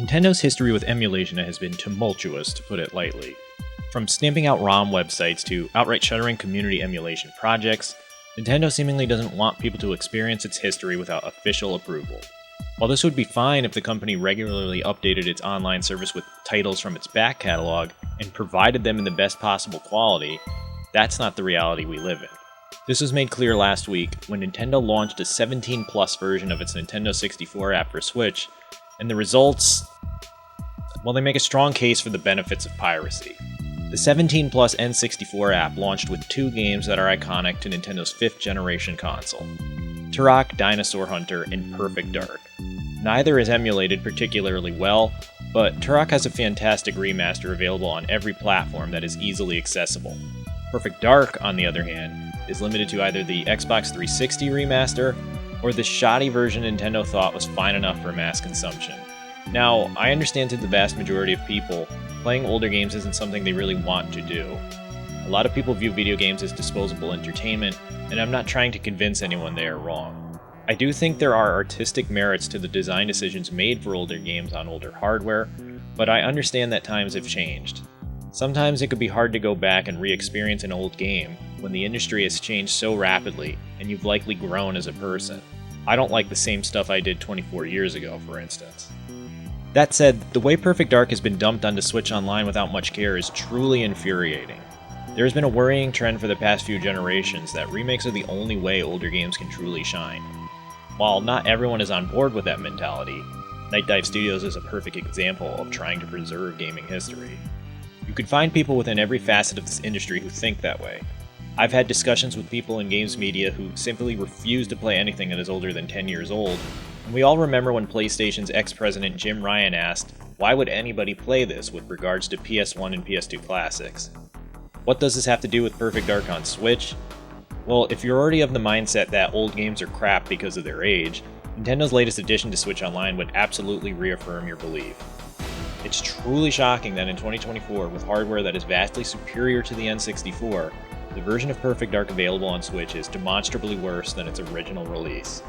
Nintendo's history with emulation has been tumultuous, to put it lightly. From stamping out ROM websites to outright shuttering community emulation projects, Nintendo seemingly doesn't want people to experience its history without official approval. While this would be fine if the company regularly updated its online service with titles from its back catalog and provided them in the best possible quality, that's not the reality we live in. This was made clear last week when Nintendo launched a 17-plus version of its Nintendo 64 app for Switch, and the results, well, they make a strong case for the benefits of piracy. The 17-plus N64 app launched with two games that are iconic to Nintendo's 5th generation console: Turok Dinosaur Hunter and Perfect Dark. Neither is emulated particularly well, but Turok has a fantastic remaster available on every platform that is easily accessible. Perfect Dark, on the other hand, is limited to either the Xbox 360 remaster or the shoddy version Nintendo thought was fine enough for mass consumption. Now, I understand to the vast majority of people, playing older games isn't something they really want to do. A lot of people view video games as disposable entertainment, and I'm not trying to convince anyone they are wrong. I do think there are artistic merits to the design decisions made for older games on older hardware, but I understand that times have changed. Sometimes it could be hard to go back and re-experience an old game when the industry has changed so rapidly and you've likely grown as a person. I don't like the same stuff I did 24 years ago, for instance. That said, the way Perfect Dark has been dumped onto Switch Online without much care is truly infuriating. There has been a worrying trend for the past few generations that remakes are the only way older games can truly shine. While not everyone is on board with that mentality, Night Dive Studios is a perfect example of trying to preserve gaming history. You can find people within every facet of this industry who think that way. I've had discussions with people in games media who simply refuse to play anything that is older than 10 years old, and we all remember when PlayStation's ex-president Jim Ryan asked, why would anybody play this with regards to PS1 and PS2 classics? What does this have to do with Perfect Dark on Switch? Well, if you're already of the mindset that old games are crap because of their age, Nintendo's latest addition to Switch Online would absolutely reaffirm your belief. It's truly shocking that in 2024, with hardware that is vastly superior to the N64, the version of Perfect Dark available on Switch is demonstrably worse than its original release.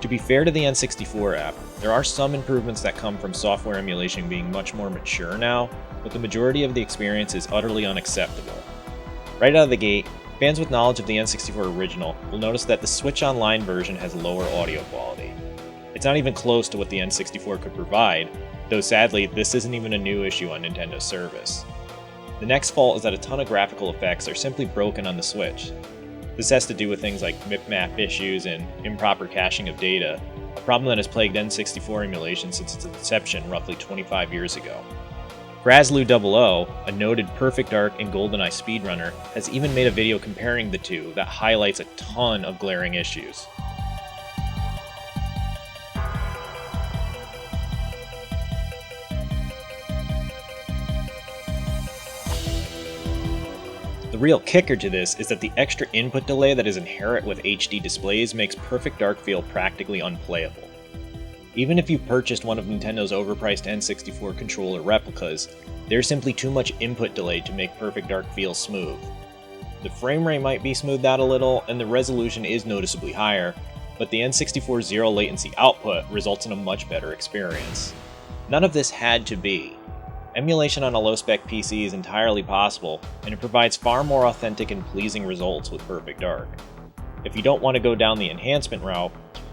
To be fair to the N64 app, there are some improvements that come from software emulation being much more mature now, but the majority of the experience is utterly unacceptable. Right out of the gate, fans with knowledge of the N64 original will notice that the Switch Online version has lower audio quality. It's not even close to what the N64 could provide, though sadly, this isn't even a new issue on Nintendo's service. The next fault is that a ton of graphical effects are simply broken on the Switch. This has to do with things like mip-map issues and improper caching of data, a problem that has plagued N64 emulation since its inception roughly 25 years ago. Grazlu00, a noted Perfect Dark and GoldenEye speedrunner, has even made a video comparing the two that highlights a ton of glaring issues. The real kicker to this is that the extra input delay that is inherent with HD displays makes Perfect Dark feel practically unplayable. Even if you purchased one of Nintendo's overpriced N64 controller replicas, there's simply too much input delay to make Perfect Dark feel smooth. The frame rate might be smoothed out a little, and the resolution is noticeably higher, but the N64 zero latency output results in a much better experience. None of this had to be. Emulation on a low-spec PC is entirely possible, and it provides far more authentic and pleasing results with Perfect Dark. If you don't want to go down the enhancement route,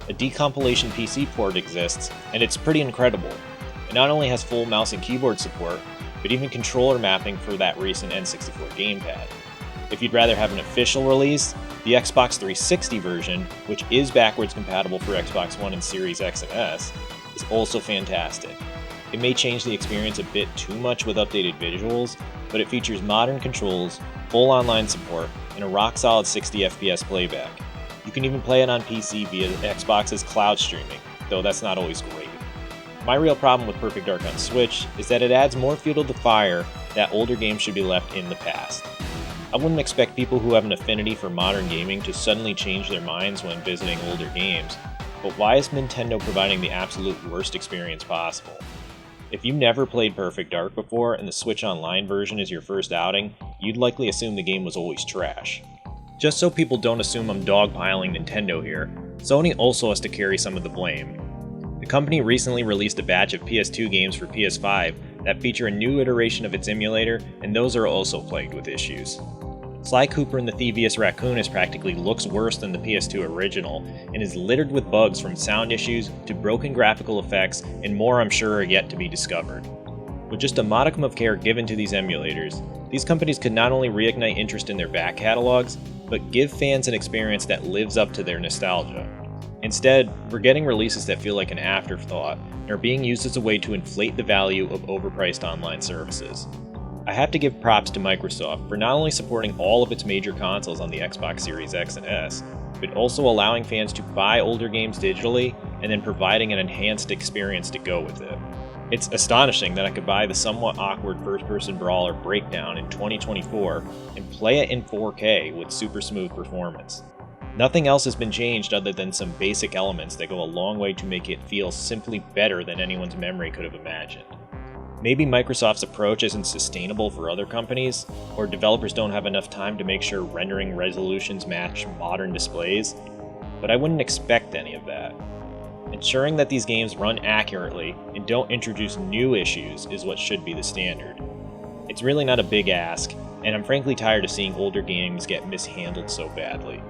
a decompilation PC port exists, and it's pretty incredible. It not only has full mouse and keyboard support, but even controller mapping for that recent N64 gamepad. If you'd rather have an official release, the Xbox 360 version, which is backwards compatible for Xbox One and Series X and S, is also fantastic. It may change the experience a bit too much with updated visuals, but it features modern controls, full online support, and a rock-solid 60 FPS playback. You can even play it on PC via Xbox's cloud streaming, though that's not always great. My real problem with Perfect Dark on Switch is that it adds more fuel to the fire that older games should be left in the past. I wouldn't expect people who have an affinity for modern gaming to suddenly change their minds when visiting older games, but why is Nintendo providing the absolute worst experience possible? If you never played Perfect Dark before and the Switch Online version is your first outing, you'd likely assume the game was always trash. Just so people don't assume I'm dogpiling Nintendo here, Sony also has to carry some of the blame. The company recently released a batch of PS2 games for PS5 that feature a new iteration of its emulator, and those are also plagued with issues. Sly Cooper and the Thievius Raccoonus practically looks worse than the PS2 original, and is littered with bugs from sound issues to broken graphical effects, and more I'm sure are yet to be discovered. With just a modicum of care given to these emulators, these companies could not only reignite interest in their back catalogs, but give fans an experience that lives up to their nostalgia. Instead, we're getting releases that feel like an afterthought, and are being used as a way to inflate the value of overpriced online services. I have to give props to Microsoft for not only supporting all of its major consoles on the Xbox Series X and S, but also allowing fans to buy older games digitally and then providing an enhanced experience to go with it. It's astonishing that I could buy the somewhat awkward first-person brawler Breakdown in 2024 and play it in 4K with super smooth performance. Nothing else has been changed other than some basic elements that go a long way to make it feel simply better than anyone's memory could have imagined. Maybe Microsoft's approach isn't sustainable for other companies, or developers don't have enough time to make sure rendering resolutions match modern displays, but I wouldn't expect any of that. Ensuring that these games run accurately and don't introduce new issues is what should be the standard. It's really not a big ask, and I'm frankly tired of seeing older games get mishandled so badly.